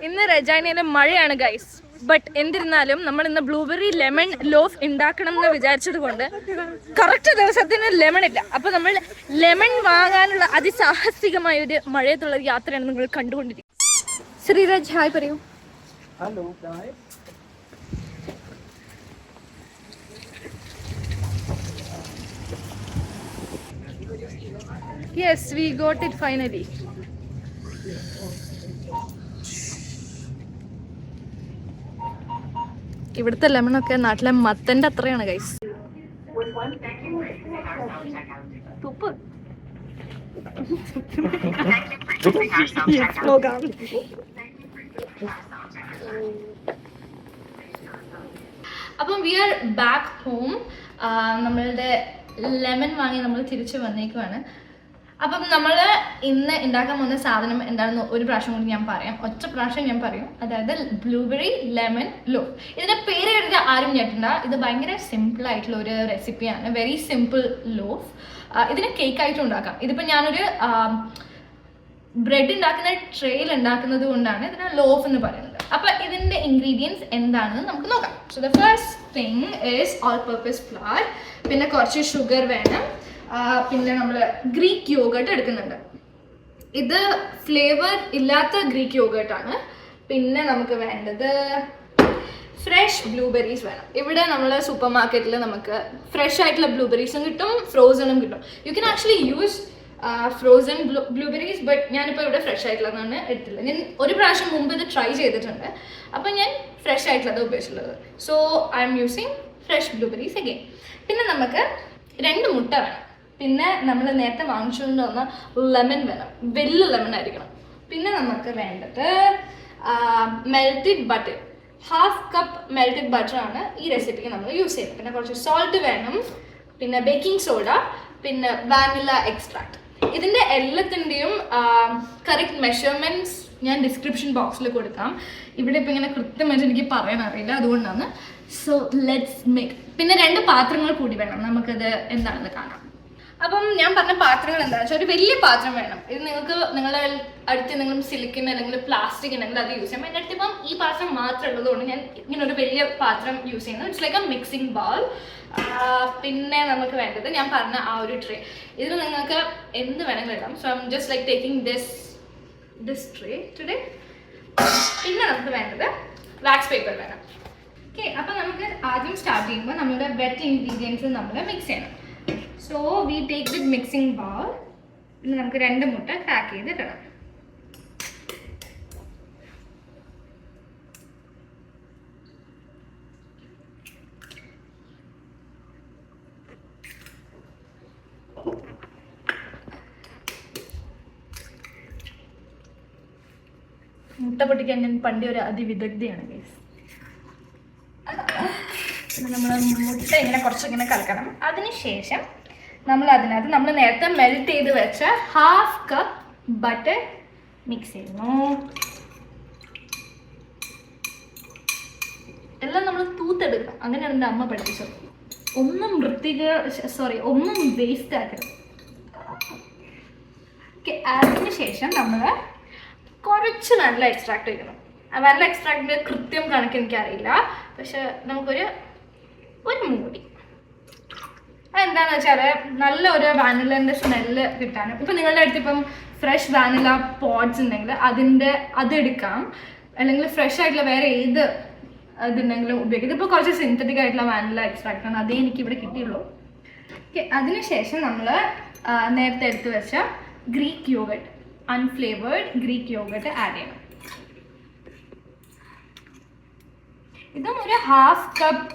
ഇന്ന് റെജൈനയിലെ മഴയാണ് guys. But എന്നിരുന്നാലും നമ്മൾ ഇന്ന് ബ്ലൂബെറി ലെമൺ ലോഫ് ഉണ്ടാക്കണം എന്ന് വിചാരിച്ചത് കൊണ്ട് കറക്റ്റ് ദിവസത്തിന് ലെമൺ ഇല്ല. അപ്പോൾ നമ്മൾ ലെമൺ വാങ്ങാനുള്ള അതിസാഹസികമായ ഒരു മഴയത്തുള്ള യാത്രയാണ് നിങ്ങൾ കണ്ടുകൊണ്ടിരിക്കുന്നത്. ശ്രീരാജ് ഹായ് പറയൂ. Hello. Yes, we got it finally. ഇവിടുത്തെ ലെമണൊക്കെ നാട്ടിലെ മത്തന്റെ അത്രയാണ് ഗൈസ്. തുപ്പ് അപ്പം വി ആർ ബാക്ക് ഹോം. നമ്മളുടെ ലെമൺ വാങ്ങി നമ്മൾ തിരിച്ചു വന്നേക്കുവാണ്. അപ്പം നമ്മൾ ഇന്ന് ഉണ്ടാക്കാൻ പോകുന്ന സാധനം എന്താണെന്ന് ഒരു പ്രാവശ്യം കൊണ്ട് ഞാൻ പറയാം, ഒറ്റ പ്രാവശ്യം ഞാൻ പറയും. അതായത് ബ്ലൂബെറി ലെമൺ ലോഫ്. ഇതിൻ്റെ പേര് കേട്ടിട്ട് ആരും ഞെട്ടണ്ട, ഇത് ഭയങ്കര സിമ്പിൾ ആയിട്ടുള്ള ഒരു റെസിപ്പിയാണ്. Very simple loaf. ഇതിന് കേക്കായിട്ടും ഉണ്ടാക്കാം. ഇതിപ്പോൾ ഞാനൊരു ബ്രെഡ് ഉണ്ടാക്കുന്ന ട്രേയിൽ ഉണ്ടാക്കുന്നത് കൊണ്ടാണ് ഇതിന് ലോഫ് എന്ന് പറയുന്നത്. അപ്പോൾ ഇതിൻ്റെ ഇൻഗ്രീഡിയൻസ് എന്താണെന്ന് നമുക്ക് നോക്കാം. So the first thing is all purpose flower, പിന്നെ കുറച്ച് ഷുഗർ വേണം, പിന്നെ നമ്മൾ ഗ്രീക്ക് യോഗേർട്ട് എടുക്കുന്നുണ്ട്. ഇത് ഫ്ലേവർ ഇല്ലാത്ത ഗ്രീക്ക് യോഗേർട്ടാണ്. പിന്നെ നമുക്ക് വേണ്ടത് ഫ്രഷ് ബ്ലൂബെറീസ് വേണം. ഇവിടെ നമ്മൾ സൂപ്പർ മാർക്കറ്റിൽ നമുക്ക് ഫ്രഷ് ആയിട്ടുള്ള ബ്ലൂബെറീസും കിട്ടും, ഫ്രോസണും കിട്ടും. You can actually use frozen blueberries, but ഞാനിപ്പോൾ ഇവിടെ ഫ്രഷ് ആയിട്ടുള്ളതാണ് എടുത്തില്ല. ഞാൻ ഒരു പ്രാവശ്യം മുമ്പ് ഇത് ട്രൈ ചെയ്തിട്ടുണ്ട്, അപ്പം ഞാൻ ഫ്രഷ് ആയിട്ടുള്ളത് ഉപയോഗിച്ചിട്ടുള്ളത്. So I M using fresh blueberries again. പിന്നെ നമുക്ക് 2 മുട്ട വേണം. പിന്നെ നമ്മൾ നേരത്തെ വാങ്ങിച്ചുകൊണ്ട് വന്ന ലെമൺ വേണം, വലിയ ലെമൺ ആയിരിക്കണം. പിന്നെ നമുക്ക് വേണ്ടത് മെൽറ്റഡ് ബട്ടർ, 1/2 കപ്പ് മെൽറ്റഡ് ബട്ടറാണ് ഈ റെസിപ്പിക്ക് നമ്മൾ യൂസ് ചെയ്യുന്നത്. പിന്നെ കുറച്ച് സോൾട്ട് വേണം, പിന്നെ ബേക്കിംഗ് സോഡ, പിന്നെ വാനില എക്സ്ട്രാക്ട്. ഇതിൻ്റെ എല്ലാത്തിൻ്റെയും കറക്റ്റ് മെഷർമെൻറ്റ്സ് ഞാൻ ഡിസ്ക്രിപ്ഷൻ ബോക്സിൽ കൊടുക്കാം. ഇവിടെ ഇപ്പോൾ ഇങ്ങനെ കൃത്യമായിട്ട് എനിക്ക് പറയാൻ അറിയില്ല, അതുകൊണ്ടാണ്. So let's make. പിന്നെ 2 പാത്രങ്ങൾ കൂടി വേണം, നമുക്കത് എന്താണെന്ന് കാണാം. അപ്പം ഞാൻ പറഞ്ഞ പാത്രങ്ങൾ എന്താണെന്ന് വെച്ചാൽ ഒരു വലിയ പാത്രം വേണം. ഇത് നിങ്ങൾക്ക് നിങ്ങളുടെ അടുത്ത് എന്തെങ്കിലും സിലിക്കൺ അല്ലെങ്കിൽ പ്ലാസ്റ്റിക് ഉണ്ടെങ്കിൽ അത് യൂസ് ചെയ്യാം. എൻ്റെ അടുത്ത് ഇപ്പം ഈ പാത്രം മാത്രം ഉള്ളതുകൊണ്ട് ഞാൻ ഇങ്ങനെ ഒരു വലിയ പാത്രം യൂസ് ചെയ്യുന്നു. It's like A mixing bowl. പിന്നെ നമുക്ക് വേണ്ടത് ഞാൻ പറഞ്ഞ ആ ഒരു ട്രേ. ഇതിൽ നിങ്ങൾക്ക് എന്ത് വേണമെങ്കിലും ഇടാം. So I'm just like taking this tray today. പിന്നെ നമുക്ക് വേണ്ടത് വാക്സ് പേപ്പർ വേണം. ഓക്കെ, അപ്പം നമുക്ക് ആദ്യം സ്റ്റാർട്ട് ചെയ്യുമ്പോൾ നമ്മുടെ വെറ്റ് ഇൻഗ്രീഡിയൻസ് നമ്മൾ മിക്സ് ചെയ്യണം. So we take with mixing bowl. പിന്നെ നമുക്ക് 2 മുട്ട ക്രാക്ക് ചെയ്തിടണം. മുട്ട പൊട്ടിക്കാൻ ഞാൻ പണ്ടി ഒരു അതിവിദഗ്ധയാണ് ഗൈസ്. നമ്മൾ മുട്ട ഇങ്ങനെ കുറച്ചിങ്ങനെ കലക്കണം. അതിനുശേഷം നമ്മൾ അതിനകത്ത് നമ്മൾ നേരത്തെ മെൽറ്റ് ചെയ്ത് വെച്ച 1/2 കപ്പ് ബട്ടർ മിക്സ് ചെയ്യുന്നു. എല്ലാം നമ്മൾ തൂത്തെടുക്കണം, അങ്ങനെയാണ് എൻ്റെ അമ്മ പഠിപ്പിച്ചത്. ഒന്നും ഒന്നും വേസ്റ്റ് ആക്കരുത്. ഓക്കെ, അതിന് ശേഷം നമ്മൾ കുറച്ച് വാനില എക്സ്ട്രാക്ട് ചെയ്യണം. വാനില എക്സ്ട്രാക്റ്റിൻ്റെ കൃത്യം കണക്ക് എനിക്കറിയില്ല, പക്ഷെ നമുക്കൊരു മൂടി. അതെന്താണെന്ന് വെച്ചാൽ നല്ല ഒരു വാനിലേൻ്റെ സ്മെല്ല് കിട്ടാനും. ഇപ്പം നിങ്ങളുടെ അടുത്ത് ഇപ്പം ഫ്രഷ് വാനില പോട്ട്സ് ഉണ്ടെങ്കിൽ അതെടുക്കാം, അല്ലെങ്കിൽ ഫ്രഷ് ആയിട്ടുള്ള വേറെ ഏത് ഇതുണ്ടെങ്കിലും ഉപയോഗിക്കാം. ഇതിപ്പോൾ കുറച്ച് സിന്തറ്റിക് ആയിട്ടുള്ള വാനില എക്സ്ട്രാക്റ്റാണ്, അതേ എനിക്കിവിടെ കിട്ടിയുള്ളൂ. ഓക്കെ, അതിനുശേഷം നമ്മൾ നേരത്തെ എടുത്ത് വെച്ച Greek yogurt, unflavoured Greek yogurt add ചെയ്യണം. ഇതും ഒരു 1/2 കപ്പ്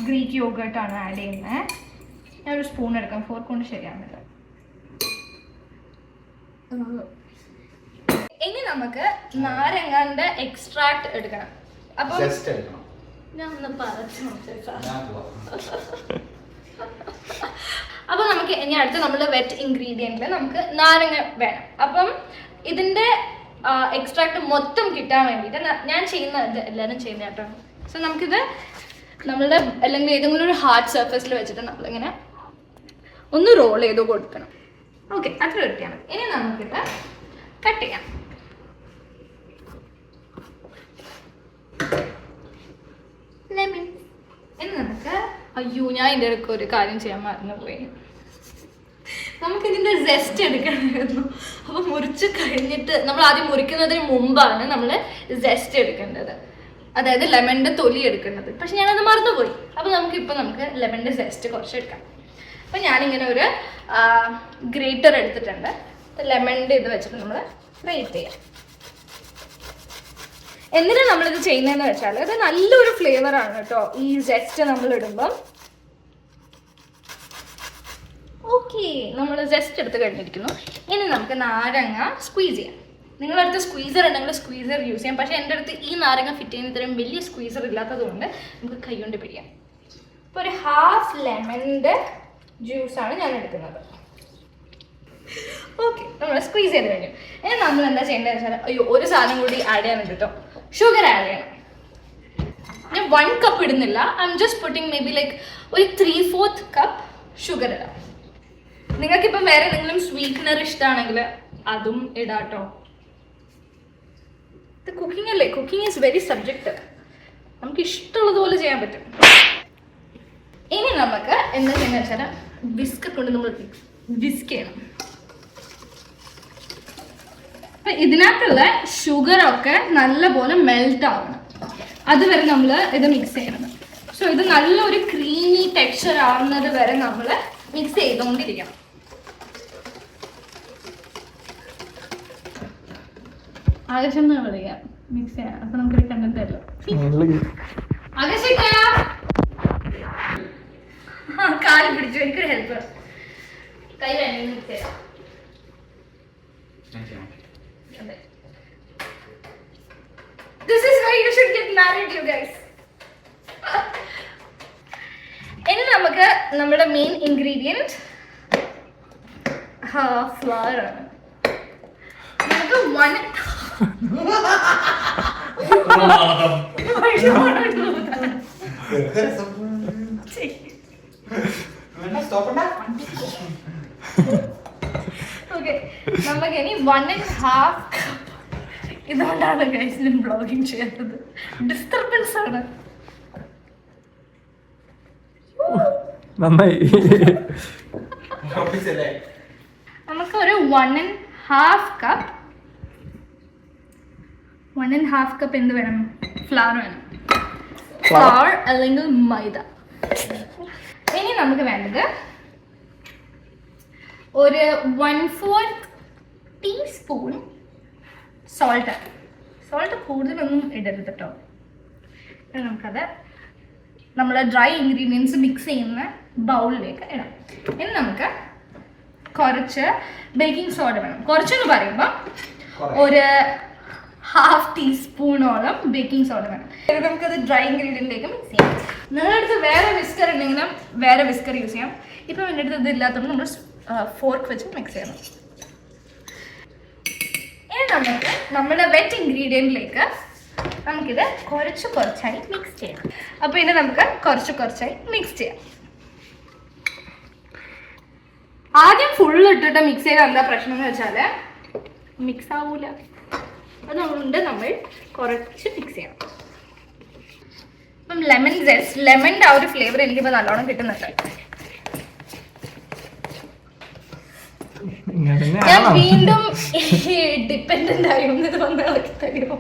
ഗ്രീക്ക് യോഗേർട്ടാണ് ആഡ് ചെയ്യുന്നത്. ഞാനൊരു സ്പൂൺ എടുക്കാം, ഫോർക്ക് കൊണ്ട് ശരിയാവുന്നില്ല. ഇനി നമുക്ക് നാരങ്ങാന്റെ എക്സ്ട്രാക്ട് എടുക്കണം. അപ്പം ഞാൻ ഒന്ന് പറഞ്ഞു. അപ്പോൾ നമുക്ക് ഇനി അടുത്ത് നമ്മൾ വെറ്റ് ഇൻഗ്രീഡിയൻറ്റിൽ നമുക്ക് നാരങ്ങ വേണം. അപ്പം ഇതിൻ്റെ എക്സ്ട്രാക്ട് മൊത്തം കിട്ടാൻ വേണ്ടിയിട്ട് ഞാൻ ചെയ്യുന്നത് എല്ലാവരും ചെയ്യുന്ന കേട്ടോ. സോ നമുക്കിത് നമ്മളുടെ അല്ലെങ്കിൽ ഏതെങ്കിലും ഒരു ഹാർഡ് സർഫസിൽ വെച്ചിട്ട് നമ്മളിങ്ങനെ ഒന്ന് റോൾ ചെയ്ത് കൊടുക്കണം. ഓക്കെ, അത്ര കിട്ടിയാണ്. ഇനി നമുക്കിത് കട്ട് ചെയ്യാം. അയ്യോ, ഞാൻ ഇതിൻ്റെ ഇടയ്ക്ക് ഒരു കാര്യം ചെയ്യാൻ മറന്നുപോയി. നമുക്കിതിൻ്റെ ജെസ്റ്റ് എടുക്കണമായിരുന്നു. അപ്പോൾ മുറിച്ച് കഴിഞ്ഞിട്ട് നമ്മൾ ആദ്യം മുറിക്കുന്നതിന് മുമ്പാണ് നമ്മൾ ജെസ്റ്റ് എടുക്കേണ്ടത്, അതായത് ലെമണിൻ്റെ തൊലി എടുക്കേണ്ടത്. പക്ഷെ ഞാനത് മറന്നുപോയി. അപ്പോൾ നമുക്ക് ലെമണിൻ്റെ ജെസ്റ്റ് കുറച്ച് എടുക്കാം. അപ്പോൾ ഞാനിങ്ങനെ ഒരു ഗ്രേറ്റർ എടുത്തിട്ടുണ്ട്. ലെമണിൻ്റെ ഇത് വെച്ചിട്ട് നമ്മൾ ഗ്രേറ്റ് ചെയ്യാം. എന്തിനാണ് നമ്മളിത് ചെയ്യുന്നതെന്ന് വെച്ചാൽ ഇത് നല്ലൊരു ഫ്ലേവറാണ് കേട്ടോ ഈ ജെസ്റ്റ് നമ്മൾ ഇടുമ്പം. ഓക്കെ, നമ്മൾ ജസ്റ്റ് എടുത്ത് കഴിഞ്ഞിരിക്കുന്നു. ഇനി നമുക്ക് നാരങ്ങ സ്ക്വീസ് ചെയ്യാം. നിങ്ങളുടെ അടുത്ത് സ്ക്വീസർ ഉണ്ടെങ്കിൽ സ്ക്വീസർ യൂസ് ചെയ്യാം. പക്ഷേ എൻ്റെ അടുത്ത് ഈ നാരങ്ങ ഫിറ്റ് ചെയ്യുന്ന ഇത്രയും വലിയ സ്ക്വീസർ ഇല്ലാത്തത് കൊണ്ട് നമുക്ക് കൈ കൊണ്ട് പിടിക്കാം. ഇപ്പോൾ ഒരു ഹാഫ് ലെമണിൻ്റെ ജ്യൂസാണ് ഞാൻ എടുക്കുന്നത്. ഓക്കെ, നമ്മൾ സ്ക്വീസ് ചെയ്ത് കഴിഞ്ഞു. ഇനി നമ്മൾ എന്താ ചെയ്യേണ്ടത് വെച്ചാൽ, അയ്യോ ഒരു സാധനം കൂടി ആഡ് ചെയ്യാനുണ്ട് കേട്ടോ. ഷുഗർ ആഡ് ചെയ്യണം. ഞാൻ 1 കപ്പ് ഇടുന്നില്ല. I'm just putting maybe like ഒരു 3/4 കപ്പ് ഷുഗർ ഇടാം. നിങ്ങൾക്കിപ്പം വേറെ എന്തെങ്കിലും സ്വീറ്റ്നർ ഇഷ്ടമാണെങ്കിൽ അതും ഇടാട്ടോ. ഇത് കുക്കിംഗ് അല്ലേ, കുക്കിംഗ് ഈസ് വെരി സബ്ജക്റ്റ്. നമുക്ക് ഇഷ്ടമുള്ളതുപോലെ ചെയ്യാൻ പറ്റും. ഇനി നമുക്ക് എന്താ ചെയ്യുന്നത് വെച്ചാൽ വിസ്ക് കൊണ്ട് നമ്മൾ വിസ്ക് ചെയ്യണം. അപ്പം ഇതിനകത്തുള്ള ഷുഗറൊക്കെ നല്ലപോലെ മെൽറ്റ് ആവണം. അതുവരെ നമ്മൾ ഇത് മിക്സ് ചെയ്യണം. സോ ഇത് നല്ലൊരു ക്രീമി ടെക്സ്ചർ ആവുന്നത് വരെ നമ്മൾ മിക്സ് ചെയ്തുകൊണ്ടിരിക്കണം. ആകാശം എന്ന് പറയാം മിക്സ് ചെയ്യാം. അപ്പൊ നമുക്കൊരു കണ്ടല്ലോ. ആകാശിക്ക കാല് പിടിച്ചു, എനിക്കൊരു ഹെൽപ്പ്. കൈ വേണ്ടി മിക്സ് ചെയ്യാം. This is why you should get married, you guys. ഇനി നമുക്ക് നമ്മുടെ മെയിൻ ഇൻഗ്രീഡിയൻറ്റ് ഫ്ലവർ ആണ്. നമുക്ക് 1 ഓക്കെ, നമുക്കിനി 1.5 കപ്പ്. ഇതുകൊണ്ടാണ് ഗൈസ് ഞാൻ ബ്ലോഗിങ് ചെയ്യുന്നത്. ഡിസ്റ്റർബൻസ് ആണ്. നന്നായി. നമുക്ക് ഒരു 1.5 കപ്പ് 1.5 കപ്പ് എന്ത് വേണം? ഫ്ലവർ വേണം. ഫ്ലവർ അല്ലെങ്കിൽ മൈദ. ഇനി നമുക്ക് വേണ്ടത് ഒരു 1/4 ടീസ്പൂൺ സോൾട്ട്. സോൾട്ട് കൂടുതലൊന്നും ഇടരുത് കേട്ടോ. നമുക്കത് നമ്മൾ ഡ്രൈ ഇൻഗ്രീഡിയൻസ് മിക്സ് ചെയ്യുന്ന ബൗളിലേക്ക് ഇടാം. ഇനി നമുക്ക് കുറച്ച് ബേക്കിംഗ് സോഡ വേണം. കുറച്ചെന്ന് പറയുമ്പോൾ ഒരു 1/2 ടീസ്പൂണോളം ബേക്കിംഗ് സോഡ വേണം. നമുക്കത് ഡ്രൈ ഇൻഗ്രീഡിയൻറ്റിലേക്ക് മിക്സ് ചെയ്യാം. നിങ്ങളുടെ അടുത്ത് വേറെ വിസ്കർ ഉണ്ടെങ്കിലും വേറെ വിസ്കർ യൂസ് ചെയ്യാം. ഇപ്പം എൻ്റെ അടുത്ത് ഇതില്ലാത്തതുകൊണ്ട് നമ്മൾ ഫോർക്ക് വെച്ച് മിക്സ് ചെയ്യണം. ഇനി നമുക്ക് നമ്മുടെ വെറ്റ് ഇൻഗ്രീഡിയൻറ്റിലേക്ക് നമുക്കിത് കുറച്ചായി മിക്സ് ചെയ്യാം. അപ്പോൾ ഇനി നമുക്ക് കുറച്ചായി മിക്സ് ചെയ്യാം. ആദ്യം ഫുള്ള് ഇട്ടിട്ട് മിക്സ് ചെയ്താൽ എന്താ പ്രശ്നം എന്ന് വെച്ചാൽ മിക്സ് ആവൂല. അതുകൊണ്ട് നമ്മൾ കുറച്ച് മിക്സ് ചെയ്യണം. ഇപ്പം ലെമണിൻ്റെ ആ ഒരു ഫ്ലേവർ എനിക്കിപ്പോൾ നല്ലോണം കിട്ടുന്നുണ്ട്. ഞാൻ വീണ്ടും ഡിപ്പെൻഡന്റ് ആയിരുന്നു. ഇത് വന്ന് ഇളക്കി തരുമോ?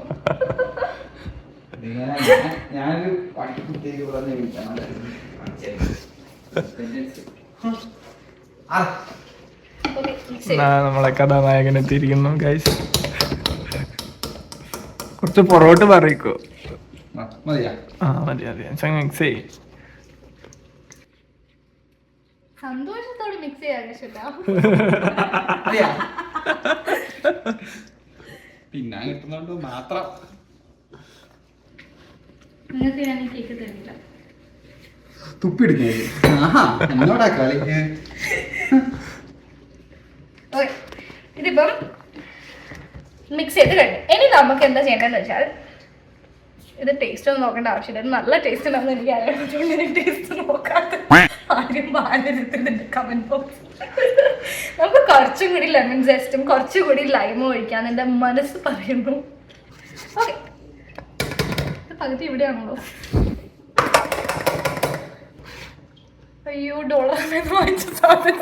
നമ്മളെ കഥാനായകൻ എത്തിയിരിക്കുന്നു ഗൈസ്. കുറച്ച് പൊറോട്ട് പറയിക്കോ? മതി മിക്സ് ചെയ്യും. സന്തോഷത്തോടെ മിക്സ് ചെയ്യാം. പിന്നെ കിട്ടുന്നോണ്ട് മാത്രം നിങ്ങൾക്ക് ഞാൻ ഈ കേക്ക് തരില്ല. തുപ്പിടുന്നേ എന്നോടാ കളി. ഇതിപ്പം മിക്സ് ചെയ്ത് കഴിഞ്ഞു. ഇനി നമുക്ക് എന്താ ചെയ്യേണ്ടതെന്ന് വെച്ചാൽ ഇത് ടേസ്റ്റ് ഒന്നും നോക്കേണ്ട ആവശ്യമില്ല. ഇത് നല്ല ടേസ്റ്റ് ഉണ്ടെന്ന് എനിക്ക് അറിയാൻ ടേസ്റ്റ് നോക്കാത്ത ആരും ബാലരുത്തുന്നുണ്ട് കമന്റ് ബോക്സ്. നമുക്ക് കുറച്ചും കൂടി ലെമൺ ജെസ്റ്റും കുറച്ചുകൂടി ലൈമും ഒഴിക്കാൻ എൻ്റെ മനസ്സ് പറയുന്നു. ഓക്കെ, പകുതി ഇവിടെയാണല്ലോ. അയ്യോ ഡോളറിന് വാങ്ങിച്ച സാധനം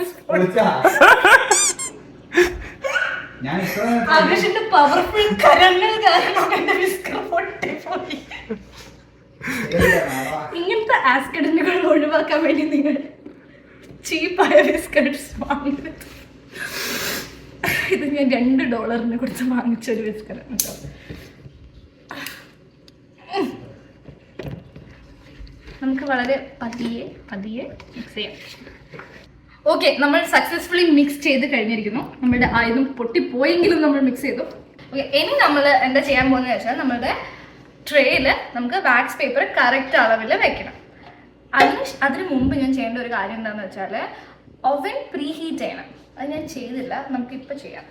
ഞാൻ ഇത്ര ആകർഷിന്റെ പവർഫുൾ കരങ്ങൾ കാരണം എന്റെ വിസ്കർ പൊട്ടിപ്പോയി. ഇങ്ങനത്തെ ആക്സിഡന്റുകൾ ഒഴിവാക്കാൻ വേണ്ടി നിങ്ങൾ ചീപ്പായ ബിസ്ക്കറ്റ്സ് വാങ്ങരുത്. ഇത് ഞാൻ $2 കൊടുത്ത് വാങ്ങിച്ചൊരു ബിസ്ക്കറ്റാണ് കേട്ടോ. നമുക്ക് വളരെ പതിയെ മിക്സ് ചെയ്യാം. ഓക്കെ, നമ്മൾ സക്സസ്ഫുള്ളി മിക്സ് ചെയ്ത് കഴിഞ്ഞിരിക്കുന്നു. നമ്മളുടെ ആയുധം പൊട്ടിപ്പോയെങ്കിലും നമ്മൾ മിക്സ് ചെയ്തു. ഓക്കെ, ഇനി നമ്മൾ എന്താ ചെയ്യാൻ പോകുന്നത് വെച്ചാൽ നമ്മളുടെ ട്രേയിൽ നമുക്ക് വാക്സ് പേപ്പർ കറക്റ്റ് അളവിൽ വെക്കണം. അതിന് മുമ്പ് ഞാൻ ചെയ്യേണ്ട ഒരു കാര്യം എന്താണെന്ന് വെച്ചാൽ ഓവൻ പ്രീ ഹീറ്റ് ചെയ്യണം. അത് ഞാൻ ചെയ്തില്ല, നമുക്കിപ്പോൾ ചെയ്യാം.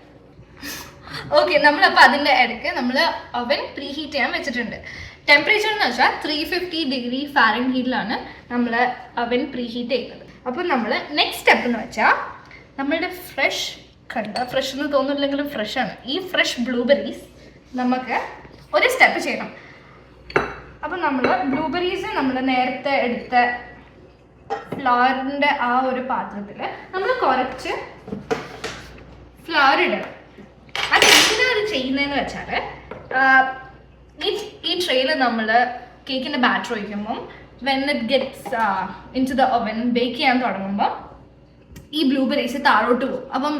ഓക്കെ, നമ്മളപ്പോൾ അതിൻ്റെ ഇടയ്ക്ക് നമ്മൾ ഓവൻ പ്രീ ഹീറ്റ് ചെയ്യാൻ വെച്ചിട്ടുണ്ട്. ടെമ്പറേച്ചർ എന്ന് വെച്ചാൽ 350 ഡിഗ്രി ഫാരൻഹീറ്റിലാണ് നമ്മൾ അവൻ പ്രീ ഹീറ്റ് ചെയ്യുന്നത്. അപ്പോൾ നമ്മൾ നെക്സ്റ്റ് സ്റ്റെപ്പ് എന്ന് വെച്ചാൽ നമ്മളുടെ ഫ്രഷ് എന്ന് തോന്നുന്നില്ലെങ്കിലും ഫ്രഷാണ് ഈ ഫ്രഷ് ബ്ലൂബെറീസ് നമുക്ക് ഒരു സ്റ്റെപ്പ് ചെയ്യണം. അപ്പം നമ്മൾ ബ്ലൂബെറീസ് നമ്മൾ നേരത്തെ എടുത്ത ഫ്ലവറിൻ്റെ ആ ഒരു പാത്രത്തിൽ നമ്മൾ കുറച്ച് ഫ്ലവർ ഇടണം. അത് എന്തിനാണ് അത് ചെയ്യുന്നതെന്ന് വെച്ചാൽ ഈ ട്രെയിൽ നമ്മൾ കേക്കിൻ്റെ ബാറ്റർ ഒഴിക്കുമ്പം when it gets in to the oven bake ചെയ്യാൻ തുടങ്ങുമ്പോൾ ഈ ബ്ലൂബെറീസ് താഴോട്ട് പോകും. അപ്പം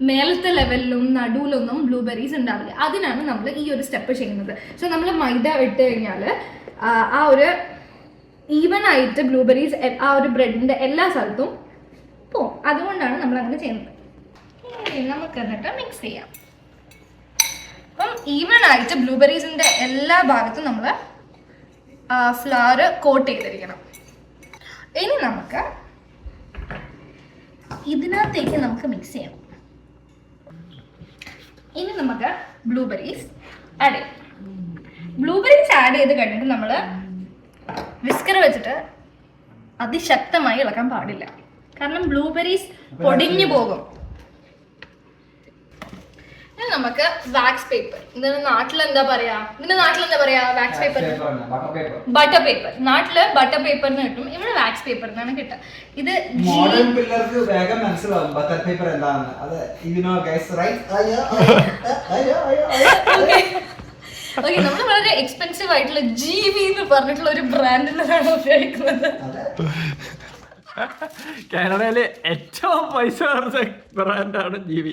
മേലത്തെ ലെവലിലും നടുവിലൊന്നും ബ്ലൂബെറീസ് ഉണ്ടാവില്ല. അതിനാണ് നമ്മൾ ഈ ഒരു സ്റ്റെപ്പ് ചെയ്യുന്നത്. സോ നമ്മൾ മൈദ ഇട്ട് കഴിഞ്ഞാൽ ആ ഒരു ഈവൻ ആയിട്ട് ബ്ലൂബെറീസ് ആ ഒരു ബ്രെഡിൻ്റെ എല്ലാ സ്ഥലത്തും പോവും. അതുകൊണ്ടാണ് നമ്മൾ അങ്ങനെ ചെയ്യുന്നത്. നമുക്ക് എന്നിട്ട് മിക്സ് ചെയ്യാം. അപ്പം ഈവൻ ആയിട്ട് ബ്ലൂബെറീസിൻ്റെ എല്ലാ ഭാഗത്തും നമ്മൾ ഫ്ലവർ കോട്ട് ചെയ്തിരിക്കണം. ഇനി നമുക്ക് ഇതിനകത്തേക്ക് നമുക്ക് മിക്സ് ചെയ്യണം. ഇനി നമുക്ക് ബ്ലൂബെറീസ് ആഡ് ചെയ്യാം. ബ്ലൂബെറീസ് ആഡ് ചെയ്ത് കഴിഞ്ഞിട്ട് നമ്മൾ വിസ്കർ വെച്ചിട്ട് അതിശക്തമായി ഇളക്കാൻ പാടില്ല, കാരണം ബ്ലൂബെറീസ് പൊടിഞ്ഞു പോകും. ഇനി നമുക്ക് വാക്സ് പേപ്പർ, ഇതിന്റെ നാട്ടിൽ എന്താ പറയാ വാക്സ് പേപ്പർ, ബട്ടർ പേപ്പർ. നാട്ടില് ബട്ടർ പേപ്പർ എന്ന് കിട്ടും, ഇവിടെ വാക്സ് പേപ്പർ എന്നാണ് കിട്ടുക. ഇത് മോഡേൺ പിള്ളേർക്ക് വേഗം മനസ്സിലാവും ബട്ടർ പേപ്പർ എന്താണെന്ന്. അത് ഓക്കെ, നമ്മൾ വളരെ എക്സ്പെൻസീവ് ആയിട്ടുള്ള GB എന്ന് പറഞ്ഞിട്ടുള്ള ഒരു ബ്രാൻഡിലാണ് ഉപയോഗിക്കുന്നത്. കാനഡയിലെ ഏറ്റവും പൈസ കുറഞ്ഞ ബ്രാൻഡാണ് GB.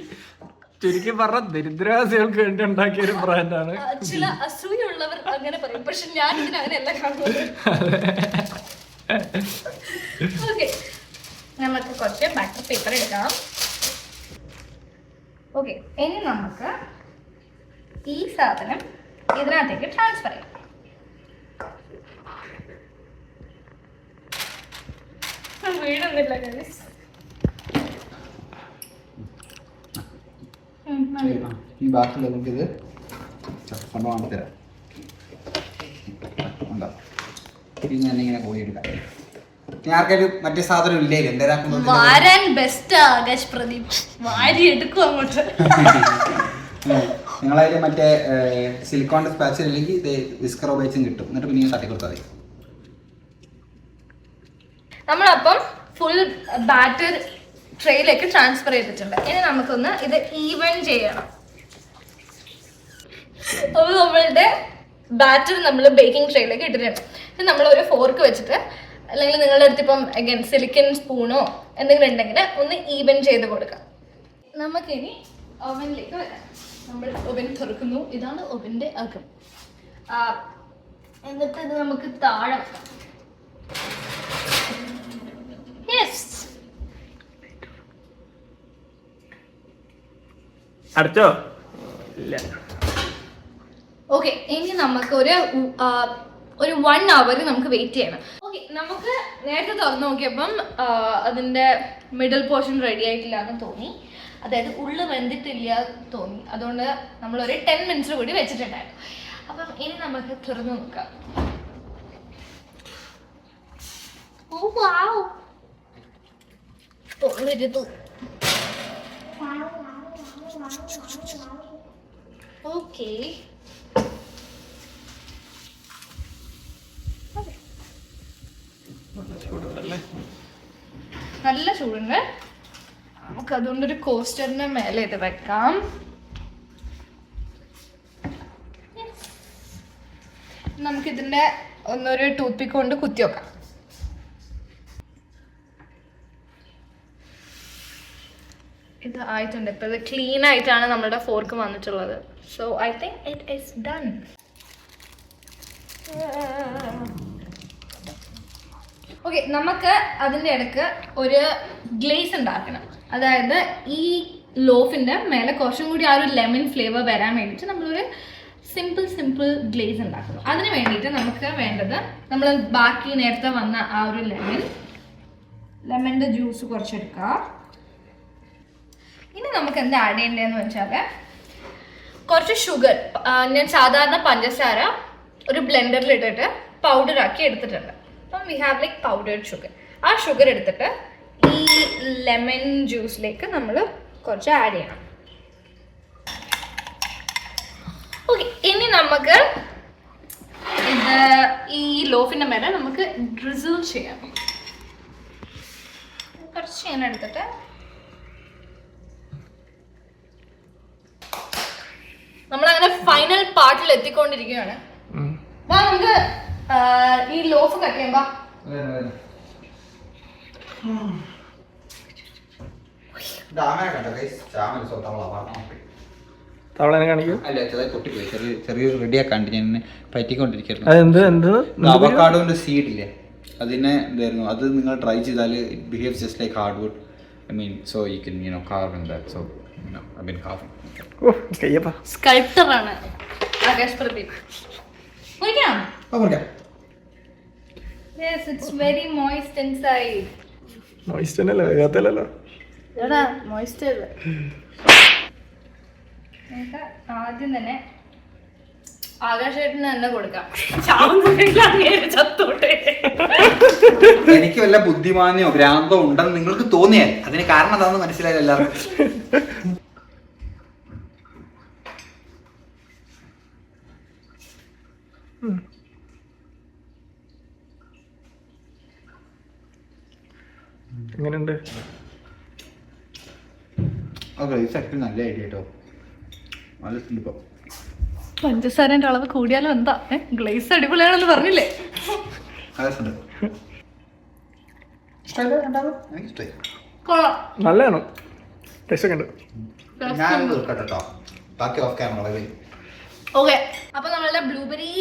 ചുരുക്കി പറഞ്ഞ ദരിദ്രവാസികൾക്ക് വേണ്ടി ഉണ്ടാക്കിയ ഒരു ബ്രാൻഡാണ്. ചില അസൂയുള്ളവർ അങ്ങനെ പറയും, പക്ഷെ ഞാൻ ഇതിന് അങ്ങനെയല്ല കാണുന്നത്. ഓക്കെ, നമുക്ക് കുറച്ച് ബട്ടർ പേപ്പർ എടുക്കാം. ഓക്കെ, ഇനി നമുക്ക് ഈ സാധനം ഇതിനകത്തേക്ക് ട്രാൻസ്ഫർ ചെയ്യാം. വീടൊന്നുമില്ല ഗൈസ്. ഈ ബാക്കിയുള്ള നമുക്കിത് സംഭവം തരാം. പിന്നെ ഇങ്ങനെ കോഴി എടുക്കാം. ആർക്കാരും മറ്റേ സാധനം ഇല്ലേ വാരാൻ ബെസ്റ്റ് ആകാശ് പ്രദീപ് വാരി എടുക്കും അങ്ങോട്ട്. നിങ്ങളതിൽ മറ്റേ സിലിക്കോണിന്റെ സ്പാച്ചിൽ അല്ലെങ്കിൽ ഇത് വിസ്കർ ഉപയോഗിച്ചും കിട്ടും. എന്നിട്ട് പിന്നെ തട്ടി കൊടുത്താൽ മതി. നമ്മളപ്പം ഫുൾ ബാറ്റർ ട്രേയിലേക്ക് ട്രാൻസ്ഫർ ചെയ്തിട്ടുണ്ട്. ഇനി നമുക്കൊന്ന് ഇത് ഈവൻ ചെയ്യണം. അപ്പോൾ നമ്മളുടെ ബാറ്റർ നമ്മൾ ബേക്കിംഗ് ട്രേയിലേക്ക് ഇട്ടിട്ടുണ്ട്. ഇത് നമ്മൾ ഒരു ഫോർക്ക് വെച്ചിട്ട് അല്ലെങ്കിൽ നിങ്ങളുടെ അടുത്ത് ഇപ്പം അഗൈൻ സിലിക്കൺ സ്പൂണോ എന്തെങ്കിലും ഉണ്ടെങ്കിൽ ഒന്ന് ഈവൻ ചെയ്ത് കൊടുക്കാം. നമുക്കിനി ഓവനിലേക്ക് വരാം. നമ്മൾ ഓവൻ തുറക്കുന്നു. ഇതാണ് ഓവൻ്റെ അകം. എന്നിട്ട് ഇത് നമുക്ക് താഴെ വെക്കാം. യെസ്, അടച്ചോ? ഇല്ല. ഓക്കെ, ഇനി നമുക്ക് ഒരു 1 hour നമുക്ക് വെയിറ്റ് ചെയ്യണം. ഓക്കെ, നമുക്ക് നേരത്തെ തുറന്നു നോക്കിയപ്പം അതിൻ്റെ മിഡിൽ പോർഷൻ റെഡി ആയിട്ടില്ല എന്ന് തോന്നി, അതായത് ഉള്ളു വെന്തിട്ടില്ല തോന്നി. അതുകൊണ്ട് നമ്മളൊരു 10 minutes കൂടി വെച്ചിട്ടുണ്ടായിരുന്നു. അപ്പം ഇനി നമുക്ക് തുറന്നു നോക്കാം. ഓ വാവ്, ഓക്കെ. നല്ല ചൂടുണ്ട്. നമുക്ക് അതുകൊണ്ടൊരു കോസ്റ്ററിന്റെ മേലെ ഇത് വെക്കാം. നമുക്കിതിന്റെ ഒന്നൊരു ടൂത്ത് പിക്ക് കൊണ്ട് കുത്തി വെക്കാം. ഇത് ആയിട്ടുണ്ട്. ഇപ്പൊ ഇത് ക്ലീൻ ആയിട്ടാണ് നമ്മുടെ ഫോർക്ക് വന്നിട്ടുള്ളത്. So I think it is done. Okay, നമുക്ക് അതിൻ്റെ ഇടയ്ക്ക് ഒരു ഗ്ലേസ് ഉണ്ടാക്കണം. അതായത് ഈ ലോഫിൻ്റെ മേലെ കുറച്ചും കൂടി ആ ഒരു ലെമൺ ഫ്ലേവർ വരാൻ വേണ്ടിയിട്ട് നമ്മളൊരു സിമ്പിൾ ഗ്ലേസ് ഉണ്ടാക്കുന്നു. അതിന് വേണ്ടിയിട്ട് നമുക്ക് വേണ്ടത് നമ്മൾ ബാക്കി നേരത്തെ വന്ന ആ ഒരു ലെമണിൻ്റെ ജ്യൂസ് കുറച്ചെടുക്കുക. ഇനി നമുക്ക് എന്താ ആഡ് ചെയ്യേണ്ടതെന്ന് വെച്ചാൽ കുറച്ച് ഷുഗർ. ഞാൻ സാധാരണ പഞ്ചസാര ഒരു ബ്ലെൻഡറിൽ ഇട്ടിട്ട് പൗഡറാക്കി എടുത്തിട്ടുണ്ട്. അപ്പം we have like powdered sugar. ആ ഷുഗർ എടുത്തിട്ട് ഈ ലെമൺ ജ്യൂസിലേക്ക് നമ്മൾ കുറച്ച് ആഡ് ചെയ്യണം. ഓക്കെ, ഇനി നമുക്ക് ഇത് ഈ ലോഫിൻ്റെ മേലെ നമുക്ക് ഡ്രിസിൽ ചെയ്യാം. കുറച്ച് ഞാൻ എടുത്തിട്ട് നമ്മളങ്ങനെ ഫൈനൽ പാർട്ടിൽ എത്തിക്കൊണ്ടിരിക്കുകയാണ്. വാ, നമുക്ക് ഈ ലോഫ് കട്ട് ചെയ്യാം. വാ. തവളനെ കാണിക്കും. അല്ല, പൊട്ടിപ്പോയി. ചെറിയ റെഡിയാക്കാണ്ട് ഞാൻ പറ്റിക്കൊണ്ടിരിക്കുന്നു. അവക്കാഡോന്റെ സീഡ് ഇല്ലേ, അതിനെ എന്തായിരുന്നു, അത് നിങ്ങൾ ട്രൈ ചെയ്താൽ it behaves just like hardwood. I mean, so you can carve in that. So I've been carving. Sculptor ആണ് Akash Pradeep. മുറിക്കാം. Yes, it's very moist inside. Moist അല്ലല്ലോ, വേഗത്തിലല്ലോ. എടാ, moist അല്ല. നമുക്ക് ആദ്യം തന്നെ ആകാശേട്ടന് തന്നെ കൊടുക്കാം. എനിക്ക് വല്ല ബുദ്ധിമാന്യോ ഭ്രാന്തോ ഉണ്ടെന്ന് നിങ്ങൾക്ക് തോന്നിയാൽ അതിന് കാരണം എന്താണെന്ന് മനസ്സിലായില്ല എല്ലാവർക്കും. എങ്ങനെയുണ്ട്? നല്ല ഐഡിയ കേട്ടോ. നല്ല സിമ്പിൾ. പഞ്ചസാരന്റെ അളവ് കൂടിയാലും എന്താ, ഗ്ലേസ് അടിപൊളിയാണെന്ന് പറഞ്ഞില്ലേ? നല്ലതാണോ? ടേസ്റ്റ് ഒക്കെ ഉണ്ട്. ഓക്കെ, അപ്പൊ നമ്മളുടെ ബ്ലൂബെറി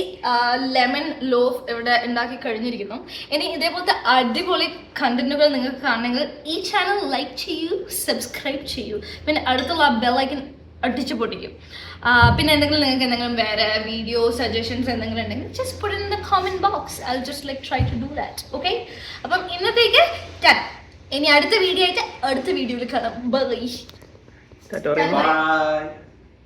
ലെമൺ ലോഫ് ഇവിടെ ഉണ്ടാക്കി കഴിഞ്ഞിരിക്കുന്നു. ഇനി ഇതേപോലത്തെ അടിപൊളി കണ്ടന്റുകൾ നിങ്ങൾക്ക് കാണണമെങ്കിൽ ഈ ചാനൽ ലൈക്ക് ചെയ്യൂ, സബ്സ്ക്രൈബ് ചെയ്യൂ, പിന്നെ അടുത്തുള്ള ബെല്ലൈക്കൻ അടിച്ചു പൊട്ടിക്കും. പിന്നെ നിങ്ങൾക്ക് എന്തെങ്കിലും വേറെ വീഡിയോ സജഷൻസ് എന്തെങ്കിലും ഉണ്ടെങ്കിൽ just put in the comment box. I will just like try to do that. Okay, അപ്പം ഇന്നത്തേക്ക് ഇനി അടുത്ത വീഡിയോ ആയിട്ട് അടുത്ത വീഡിയോയിൽ കാണാം. ബൈ. Bye.